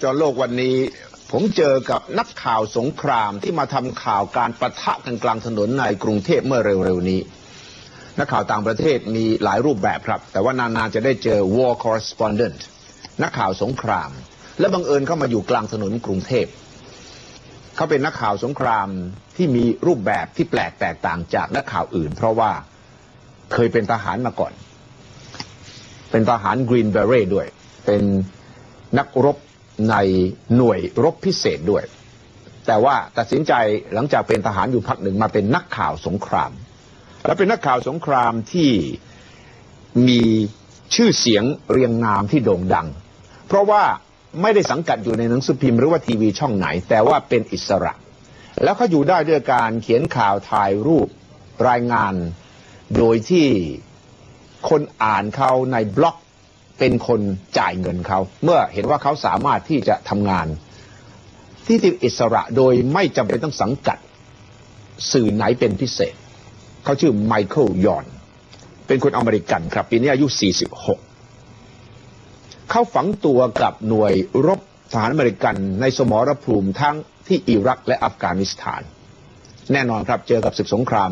จอโลกวันนี้ผมเจอกับนักข่าวสงครามที่มาทำข่าวการปะทะกันกลางถนนในกรุงเทพเมื่อเร็วๆนี้นักข่าวต่างประเทศมีหลายรูปแบบครับแต่ว่านานๆจะได้เจอ war correspondent นักข่าวสงครามและบังเอิญเข้ามาอยู่กลางถนนกรุงเทพเขาเป็นนักข่าวสงครามที่มีรูปแบบที่แปลกแตกต่างจากนักข่าวอื่นเพราะว่าเคยเป็นทหารมาก่อนเป็นทหารกรีนเบเร่ด้วยเป็นนักรบในหน่วยรบพิเศษด้วยแต่ว่าตัดสินใจหลังจากเป็นทหารอยู่พักหนึ่งมาเป็นนักข่าวสงครามและเป็นนักข่าวสงครามที่มีชื่อเสียงเรียงนามที่โด่งดังเพราะว่าไม่ได้สังกัดอยู่ในหนังสือพิมพ์หรือว่าทีวีช่องไหนแต่ว่าเป็นอิสระแล้วเขาอยู่ได้ด้วยการเขียนข่าวถ่ายรูปรายงานโดยที่คนอ่านเขาในบล็อกเป็นคนจ่ายเงินเขาเมื่อเห็นว่าเขาสามารถที่จะทำงานที่อิสระโดยไม่จำเป็นต้องสังกัดสื่อไหนเป็นพิเศษเขาชื่อไมเคิลยอนเป็นคนอเมริกันครับปีนี้อายุ46เขาฝังตัวกับหน่วยรบทหารอเมริกันในสมรภูมิทั้งที่อิรักและอัฟกานิสถานแน่นอนครับเจอกับศึกสงคราม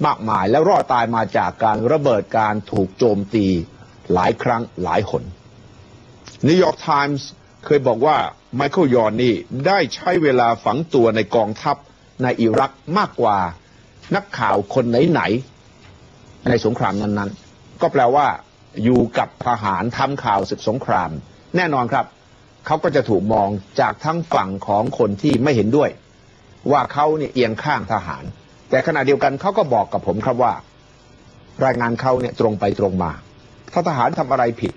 มากมายแล้วรอดตายมาจากการระเบิดการถูกโจมตีหลายครั้งหลายหนนิวยอร์กไทมส์เคยบอกว่าไมเคิลยอนนี่ได้ใช้เวลาฝังตัวในกองทัพในอิรักมากกว่านักข่าวคนไหนๆในสงครามนั้นๆก็แปลว่าอยู่กับทหารทำข่าวศึกสงครามแน่นอนครับเขาก็จะถูกมองจากทั้งฝั่งของคนที่ไม่เห็นด้วยว่าเขาเนี่ยเอียงข้างทหารแต่ขณะเดียวกันเขาก็บอกกับผมครับว่ารายงานเขาเนี่ยตรงไปตรงมาถ้าทหารทำอะไรผิด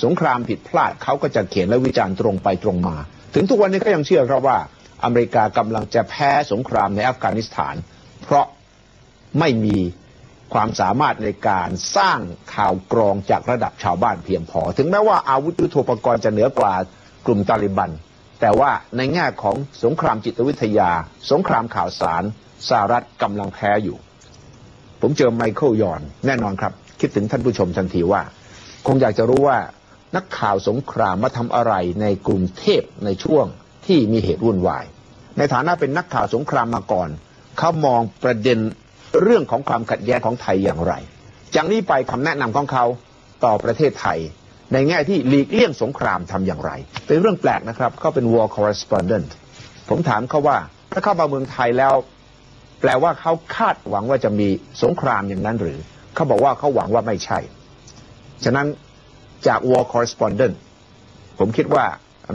สงครามผิดพลาดเขาก็จะเขียนและวิจารณ์ตรงไปตรงมาถึงทุกวันนี้ก็ยังเชื่อครับว่าอเมริกากำลังจะแพ้สงครามในอัฟกานิสถานเพราะไม่มีความสามารถในการสร้างข่าวกรองจากระดับชาวบ้านเพียงพอถึงแม้ว่าอาวุธยุทโธปกรณ์จะเหนือกว่ากลุ่มตาลิบันแต่ว่าในแง่ของสงครามจิตวิทยาสงครามข่าวสารสหรัฐกำลังแพ้อยู่ผมเจอไมเคิลยอนแน่นอนครับคิดถึงท่านผู้ชมทันทีว่าคงอยากจะรู้ว่านักข่าวสงครามมาทำอะไรในกรุงเทพในช่วงที่มีเหตุวุ่นวายในฐานะเป็นนักข่าวสงครามมาก่อนเขามองประเด็นเรื่องของความขัดแย้งของไทยอย่างไรจากนี้ไปคำแนะนำของเขาต่อประเทศไทยในแง่ที่หลีกเลี่ยงสงครามทำอย่างไรเป็นเรื่องแปลกนะครับเขาเป็น war correspondent ผมถามเขาว่าถ้าเข้ามาเมืองไทยแล้วแปลว่าเขาคาดหวังว่าจะมีสงครามอย่างนั้นหรือเขาบอกว่าเขาหวังว่าไม่ใช่ฉะนั้นจาก war correspondent ผมคิดว่า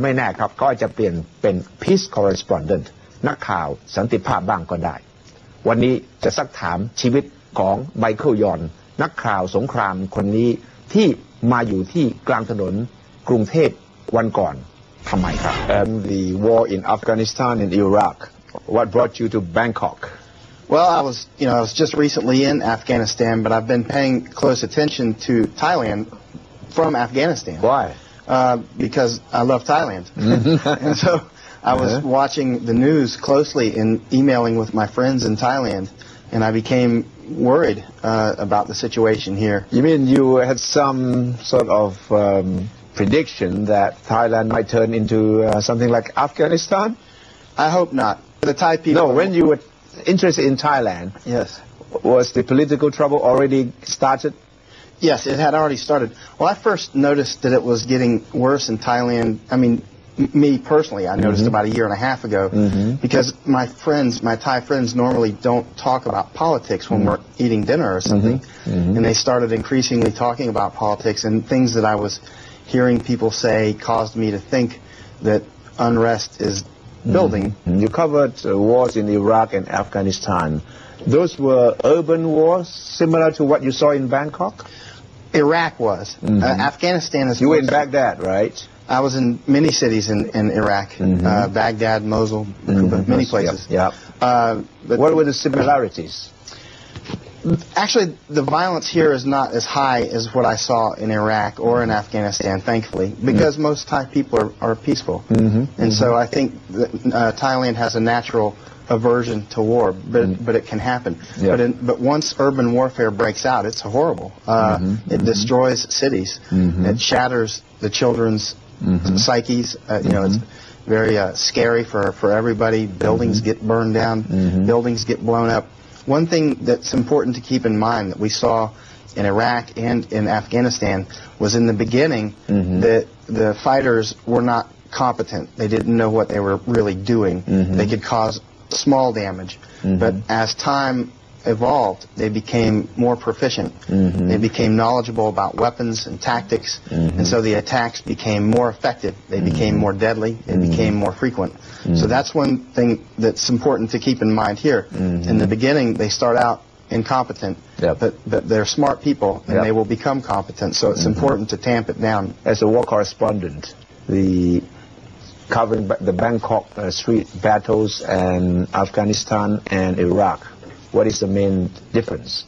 ไม่แน่ครับก็จะเปลี่ยนเป็น peace correspondent นักข่าวสันติภาพบ้างก็ได้วันนี้จะซักถามชีวิตของไมเคิลยอนนักข่าวสงครามคนนี้ที่มาอยู่ที่กลางถนนกรุงเทพวันก่อนทำไมครับ The war in Afghanistan and Iraq. What brought you to Bangkok? Well, I was just recently in Afghanistan, but I've been paying close attention to Thailand from Afghanistan. Why? Because I love Thailand. And so I was watching the news closely and emailing with my friends in Thailand, and I became worried about the situation here. You mean you had some sort of prediction that Thailand might turn into something like Afghanistan? I hope not. The Thai people... No, when you were interested in Thailand, yes, was the political trouble already started? Yes, it had already started. Well, I first noticed that it was getting worse in Thailand. I mean, me personally, I noticed about a year and a half ago, because my Thai friends normally don't talk about politics when we're eating dinner or something, and they started increasingly talking about politics, and things that I was hearing people say caused me to think that unrest is building. You covered wars in Iraq and Afghanistan. Those were urban wars, similar to what you saw in Bangkok? Iraq was. Afghanistan is... You were in Baghdad, right? I was in many cities in Iraq, Baghdad, Mosul, many places. Yep. What were the similarities? Actually, the violence here is not as high as what I saw in Iraq or in Afghanistan, thankfully, because most Thai people are peaceful. And so I think that, Thailand has a natural aversion to war, but it can happen. But once urban warfare breaks out, it's horrible. It destroys cities. It shatters the children's psyches. very scary for everybody. Buildings get burned down, buildings get blown up. One thing that's important to keep in mind that we saw in Iraq and in Afghanistan was in the beginning that the fighters were not competent. They didn't know what they were really doing. They could cause small damage. But as time evolved, they became more proficient. They became knowledgeable about weapons and tactics, and so the attacks became more effective. They became more deadly. They became more frequent. So that's one thing that's important to keep in mind here. In the beginning, they start out incompetent, but they're smart people, and they will become competent. So it's important to tamp it down. As a war correspondent, covering the Bangkok street battles and Afghanistan and Iraq, what is the main difference?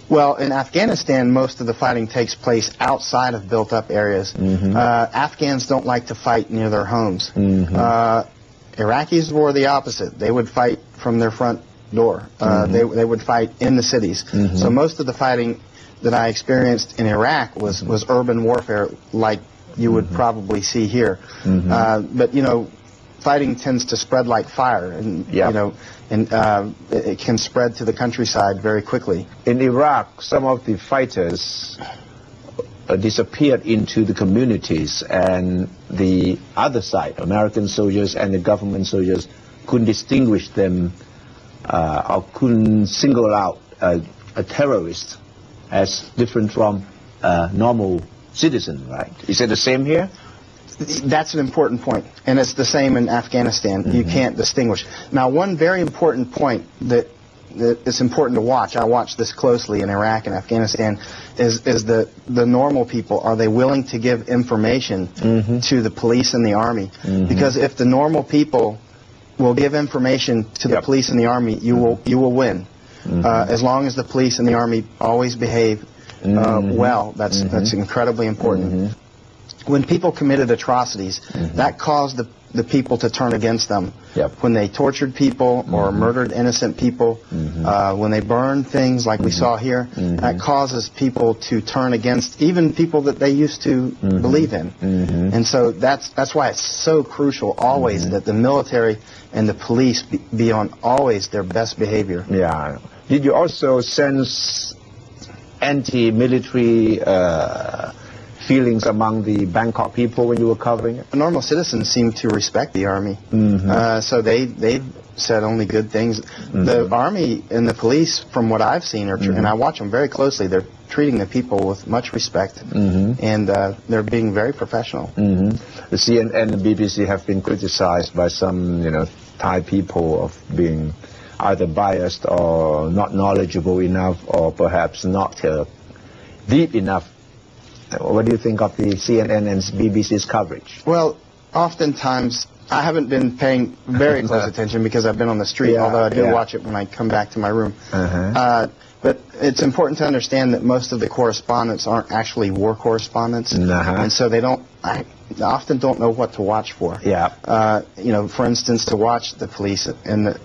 Well, in Afghanistan, most of the fighting takes place outside of built-up areas. Afghans don't like to fight near their homes. Iraqis were the opposite. They would fight from their front door. They would fight in the cities. So most of the fighting that I experienced in Iraq was urban warfare, like you would probably see here. But you know, fighting tends to spread like fire, and you know, and it can spread to the countryside very quickly. In Iraq, some of the fighters disappeared into the communities, and the other side, American soldiers and the government soldiers, couldn't distinguish them or couldn't single out a terrorist as different from a normal citizen, right? Is it the same here? That's an important point, and it's the same in Afghanistan. You can't distinguish. Now, one very important point that it's important to watch, I watch this closely in Iraq and Afghanistan, is the normal people, are they willing to give information to the police and the army? Because if the normal people will give information to the police and the army, you will win. As long as the police and the army always behave well, that's incredibly important. When people committed atrocities, that caused the people to turn against them. When they tortured people or murdered innocent people, when they burned things like we saw here, that causes people to turn against even people that they used to believe in. And so that's why it's so crucial always that the military and the police be on always their best behavior. Yeah. Did you also sense anti-military feelings among the Bangkok people when you were covering it? Normal citizens seem to respect the army, so they've said only good things. The army and the police, from what I've seen, and I watch them very closely, they're treating the people with much respect, and they're being very professional. The CNN and the BBC have been criticized by some, Thai people of being either biased or not knowledgeable enough, or perhaps not deep enough. What do you think of the CNN and BBC's coverage? Well, oftentimes I haven't been paying very close attention because I've been on the street, although I do watch it when I come back to my room. But it's important to understand that most of the correspondents aren't actually war correspondents, and so I often don't know what to watch for. For instance, to watch the police and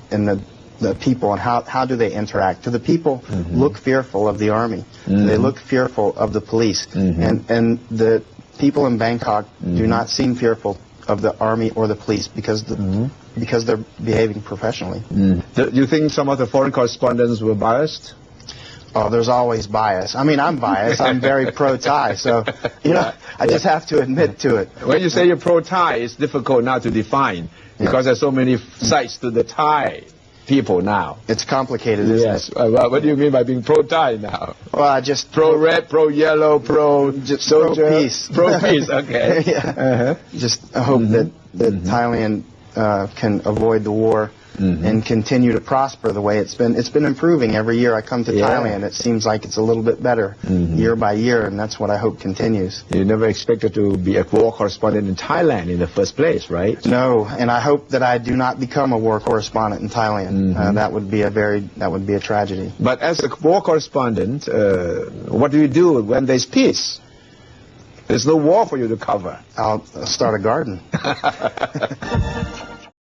the people and how do they interact. Do the people look fearful of the army? Do they look fearful of the police? And the people in Bangkok do not seem fearful of the army or the police because they're behaving professionally. Do you think some of the foreign correspondents were biased? Oh, there's always bias. I mean, I'm biased. I'm very pro-Thai, so, I just have to admit to it. When you say you're pro-Thai, it's difficult now to define because there's so many sides to the Thai people now. It's complicated, isn't it? What do you mean by being pro-Thai now? Well, I just... Pro-red, pro-yellow, pro-soldier? Pro-peace. Pro-peace, okay. Just hope that Thailand can avoid the war and continue to prosper the way it's been. It's been improving every year I come to Thailand. It seems like it's a little bit better year by year, and that's what I hope continues. You never expected to be a war correspondent in Thailand in the first place, right? No, and I hope that I do not become a war correspondent in Thailand. That would be a tragedy. But as a war correspondent, what do you do when there's peace? There's no war for you to cover. I'll start a garden.